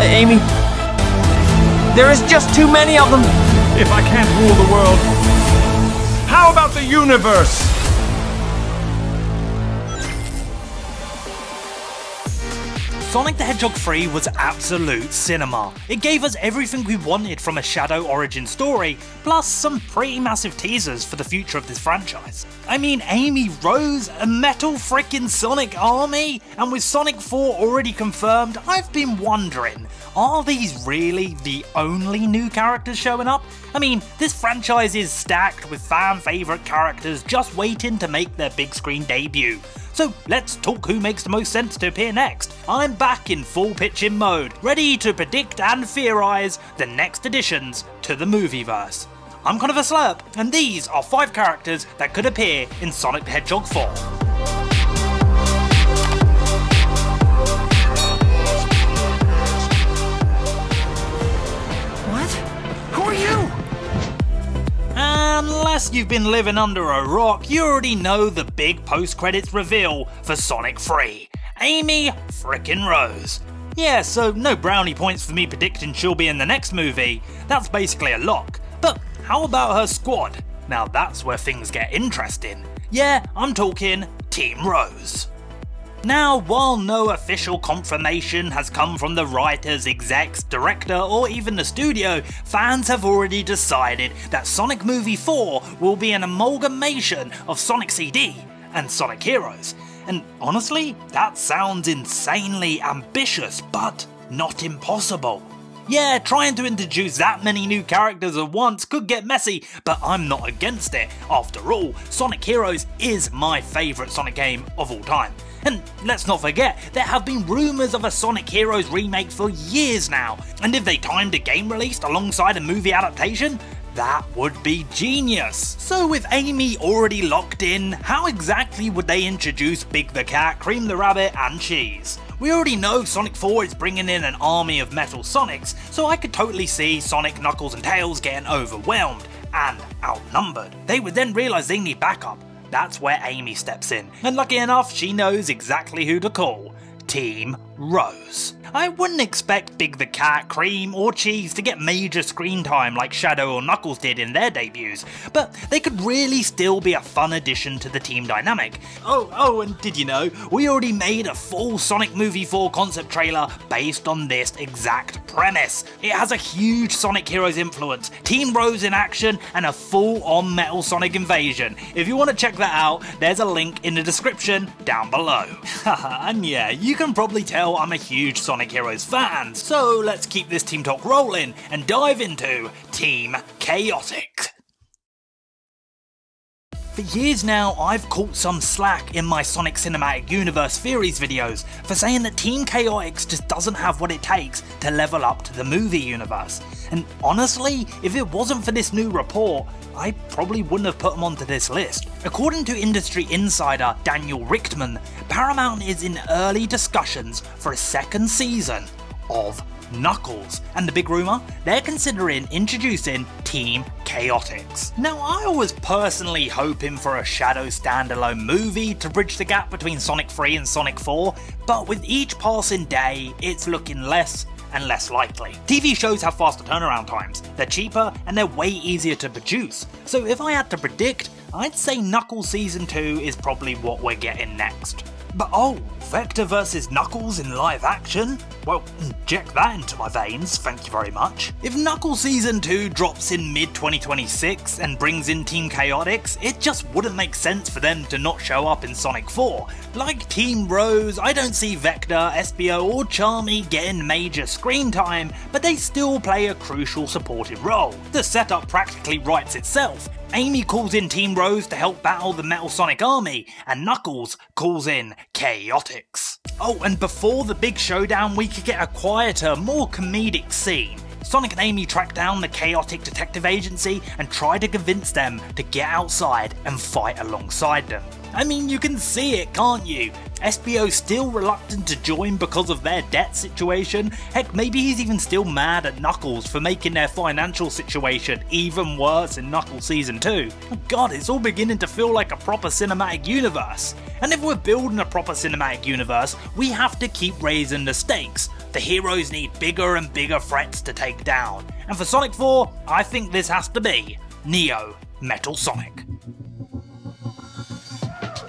Amy, there is just too many of them. If I can't rule the world, how about the universe? Sonic the Hedgehog 3 was absolute cinema. It gave us everything we wanted from a Shadow origin story, plus some pretty massive teasers for the future of this franchise. I mean, Amy Rose, a metal frickin' Sonic army? And with Sonic 4 already confirmed, I've been wondering, are these really the only new characters showing up? I mean, this franchise is stacked with fan favourite characters just waiting to make their big screen debut. So let's talk who makes the most sense to appear next. I'm back in full pitching mode, ready to predict and theorise the next additions to the movieverse. I'm kind of a SLUURP, and these are 5 characters that could appear in Sonic the Hedgehog 4. What? Who are you? Unless you've been living under a rock, you already know the big post-credits reveal for Sonic 3. Amy frickin' Rose. Yeah, so no brownie points for me predicting she'll be in the next movie. That's basically a lock. But how about her squad? Now that's where things get interesting. Yeah, I'm talking Team Rose. Now, while no official confirmation has come from the writers, execs, director, or even the studio, fans have already decided that Sonic Movie 4 will be an amalgamation of Sonic CD and Sonic Heroes. And honestly, that sounds insanely ambitious, but not impossible. Yeah, trying to introduce that many new characters at once could get messy, but I'm not against it. After all, Sonic Heroes is my favourite Sonic game of all time. And let's not forget, there have been rumours of a Sonic Heroes remake for years now, and if they timed a game release alongside a movie adaptation, that would be genius. So with Amy already locked in, how exactly would they introduce Big the Cat, Cream the Rabbit and Cheese? We already know Sonic 4 is bringing in an army of Metal Sonics, so I could totally see Sonic, Knuckles and Tails getting overwhelmed and outnumbered. They would then realise they need backup. That's where Amy steps in, and lucky enough she knows exactly who to call. Team Rose. I wouldn't expect Big the Cat, Cream or Cheese to get major screen time like Shadow or Knuckles did in their debuts, but they could really still be a fun addition to the team dynamic. Oh, and did you know, we already made a full Sonic Movie 4 concept trailer based on this exact premise. It has a huge Sonic Heroes influence, Team Rose in action, and a full-on Metal Sonic invasion. If you want to check that out, there's a link in the description down below. And yeah, you can probably tell I'm a huge Sonic Heroes fan, so let's keep this team talk rolling and dive into Team Chaotix. For years now, I've caught some slack in my Sonic Cinematic Universe theories videos for saying that Team Chaotix just doesn't have what it takes to level up to the movie universe. And honestly, if it wasn't for this new report, I probably wouldn't have put them onto this list. According to industry insider Daniel Richtman, Paramount is in early discussions for a second season of Knuckles, and the big rumour? They're considering introducing Team Chaotix. Now, I was personally hoping for a Shadow standalone movie to bridge the gap between Sonic 3 and Sonic 4, but with each passing day, it's looking less and less likely. TV shows have faster turnaround times, they're cheaper, and they're way easier to produce, so if I had to predict, I'd say Knuckles Season 2 is probably what we're getting next. But oh, Vector vs Knuckles in live action? Well, inject that into my veins, thank you very much. If Knuckles Season 2 drops in mid-2026 and brings in Team Chaotix, it just wouldn't make sense for them to not show up in Sonic 4. Like Team Rose, I don't see Vector, SBO or Charmy getting major screen time, but they still play a crucial supportive role. The setup practically writes itself. Amy calls in Team Rose to help battle the Metal Sonic army, and Knuckles calls in Chaotix. Oh, and before the big showdown we could get a quieter, more comedic scene. Sonic and Amy track down the chaotic detective agency and try to convince them to get outside and fight alongside them. I mean, you can see it, can't you? SBO's still reluctant to join because of their debt situation. Heck, maybe he's even still mad at Knuckles for making their financial situation even worse in Knuckles Season 2. Oh god, it's all beginning to feel like a proper cinematic universe. And if we're building a proper cinematic universe, we have to keep raising the stakes. The heroes need bigger and bigger threats to take down. And for Sonic 4, I think this has to be Neo Metal Sonic.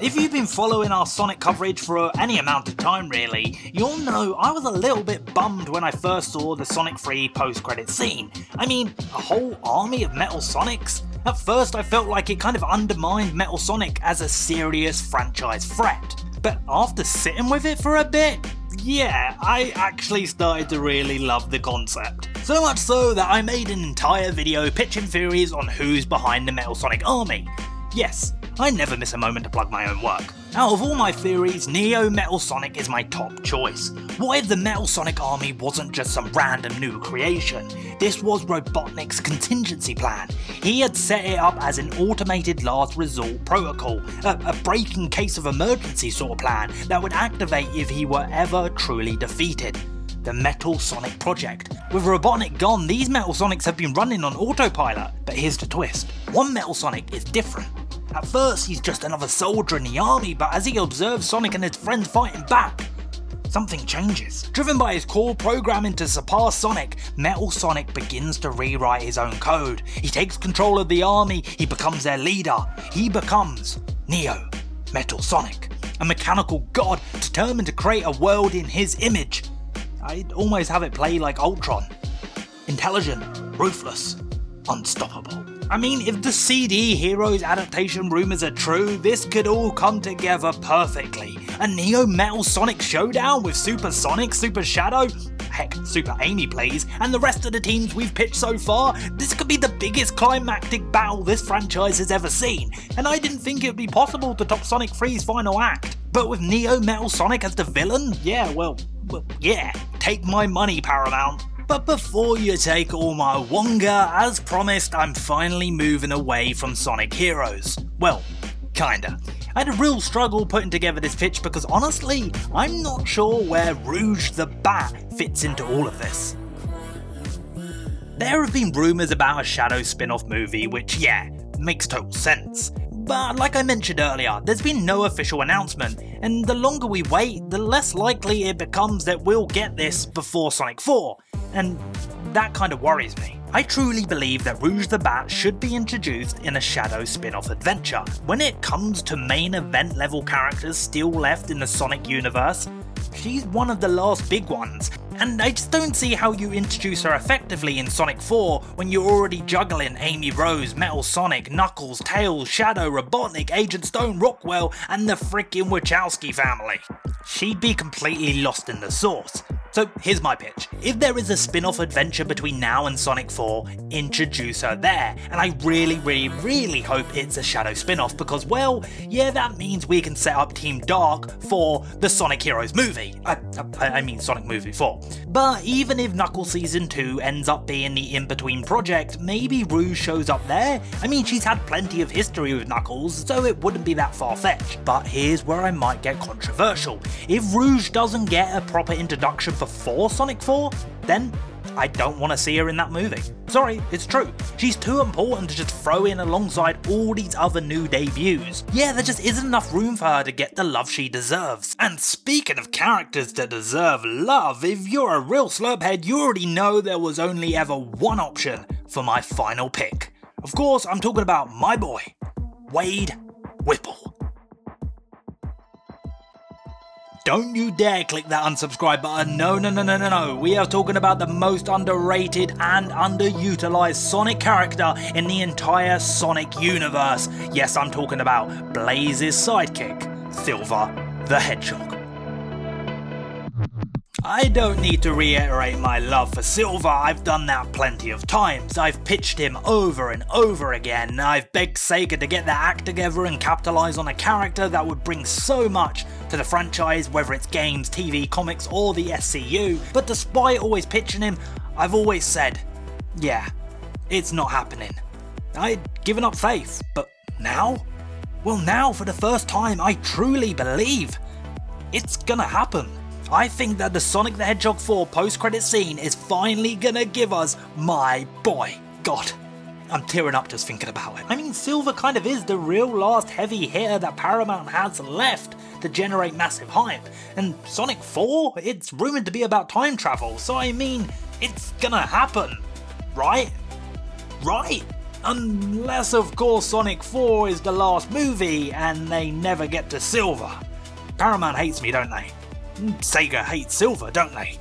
If you've been following our Sonic coverage for any amount of time really, you'll know I was a little bit bummed when I first saw the Sonic 3 post-credit scene. I mean, a whole army of Metal Sonics? At first I felt like it kind of undermined Metal Sonic as a serious franchise threat. But after sitting with it for a bit, yeah, I actually started to really love the concept. So much so that I made an entire video pitching theories on who's behind the Metal Sonic army. Yes, I never miss a moment to plug my own work. Out of all my theories, Neo Metal Sonic is my top choice. What if the Metal Sonic army wasn't just some random new creation? This was Robotnik's contingency plan. He had set it up as an automated last resort protocol, a break in case of emergency sort of plan that would activate if he were ever truly defeated. The Metal Sonic project. With Robotnik gone, these Metal Sonics have been running on autopilot, but here's the twist. One Metal Sonic is different. At first he's just another soldier in the army, but as he observes Sonic and his friends fighting back, something changes. Driven by his core programming to surpass Sonic, Metal Sonic begins to rewrite his own code. He takes control of the army, he becomes their leader. He becomes Neo Metal Sonic, a mechanical god determined to create a world in his image. I'd almost have it play like Ultron. Intelligent, ruthless, unstoppable. I mean, if the CD Heroes adaptation rumours are true, this could all come together perfectly. A Neo Metal Sonic showdown with Super Sonic, Super Shadow, heck, Super Amy plays, and the rest of the teams we've pitched so far. This could be the biggest climactic battle this franchise has ever seen, and I didn't think it would be possible to top Sonic 3's final act. But with Neo Metal Sonic as the villain, yeah, well, yeah, take my money, Paramount. But before you take all my wonga, as promised, I'm finally moving away from Sonic Heroes. Well, kinda. I had a real struggle putting together this pitch because honestly, I'm not sure where Rouge the Bat fits into all of this. There have been rumours about a Shadow spin-off movie, which yeah, makes total sense. But like I mentioned earlier, there's been no official announcement, and the longer we wait, the less likely it becomes that we'll get this before Sonic 4, and that kind of worries me. I truly believe that Rouge the Bat should be introduced in a Shadow spin-off adventure. When it comes to main event level characters still left in the Sonic universe, she's one of the last big ones, and I just don't see how you introduce her effectively in Sonic 4 when you're already juggling Amy Rose, Metal Sonic, Knuckles, Tails, Shadow, Robotnik, Agent Stone, Rockwell, and the frickin' Wachowski family. She'd be completely lost in the sauce. So here's my pitch. If there is a spin-off adventure between now and Sonic 4, introduce her there. And I really hope it's a Shadow spin-off because, well, yeah, that means we can set up Team Dark for the Sonic Heroes movie. I mean Sonic Movie 4. But even if Knuckles Season 2 ends up being the in-between project, maybe Rouge shows up there? I mean, she's had plenty of history with Knuckles, so it wouldn't be that far-fetched. But here's where I might get controversial. If Rouge doesn't get a proper introduction before Sonic 4, then I don't want to see her in that movie. Sorry, it's true. She's too important to just throw in alongside all these other new debuts. Yeah, there just isn't enough room for her to get the love she deserves. And speaking of characters that deserve love, if you're a real slurp head, you already know there was only ever one option for my final pick. Of course, I'm talking about my boy, Wade Whipple. Don't you dare click that unsubscribe button, no, we are talking about the most underrated and underutilized Sonic character in the entire Sonic universe. Yes, I'm talking about Blaze's sidekick, Silver the Hedgehog. I don't need to reiterate my love for Silver, I've done that plenty of times. I've pitched him over and over again. I've begged Sega to get their act together and capitalise on a character that would bring so much to the franchise, whether it's games, TV, comics or the SCU. But despite always pitching him, I've always said, yeah, it's not happening. I'd given up faith, but now? Well, now for the first time, I truly believe it's gonna happen. I think that the Sonic the Hedgehog 4 post-credit scene is finally gonna give us my boy. God, I'm tearing up just thinking about it. I mean, Silver kind of is the real last heavy hitter that Paramount has left to generate massive hype. And Sonic 4, it's rumored to be about time travel, so I mean, it's gonna happen, right? Right? Unless, of course, Sonic 4 is the last movie and they never get to Silver. Paramount hates me, don't they? Sega hates Silver, don't they?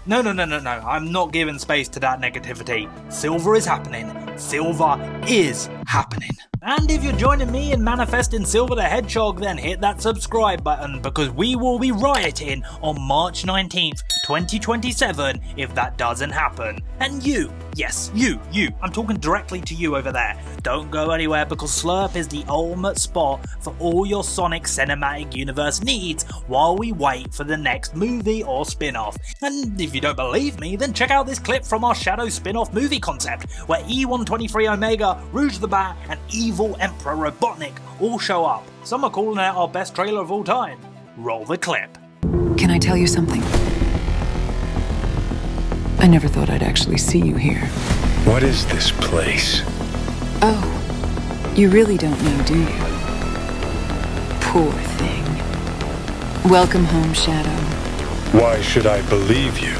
No, I'm not giving space to that negativity. Silver is happening. Silver is happening. And if you're joining me in manifesting Silver the Hedgehog, then hit that subscribe button, because we will be rioting on March 19th, 2027 if that doesn't happen. And you, yes, you, I'm talking directly to you over there. Don't go anywhere, because SLUURP is the ultimate spot for all your Sonic Cinematic Universe needs while we wait for the next movie or spin-off. And if you don't believe me, then check out this clip from our Shadow spin-off movie concept, where E123 Omega, Rouge the Bat, and Evil Emperor Robotnik all show up. Some are calling it our best trailer of all time. Roll the clip. Can I tell you something? I never thought I'd actually see you here. What is this place? Oh, you really don't know, do you? Poor thing. Welcome home, Shadow. Why should I believe you?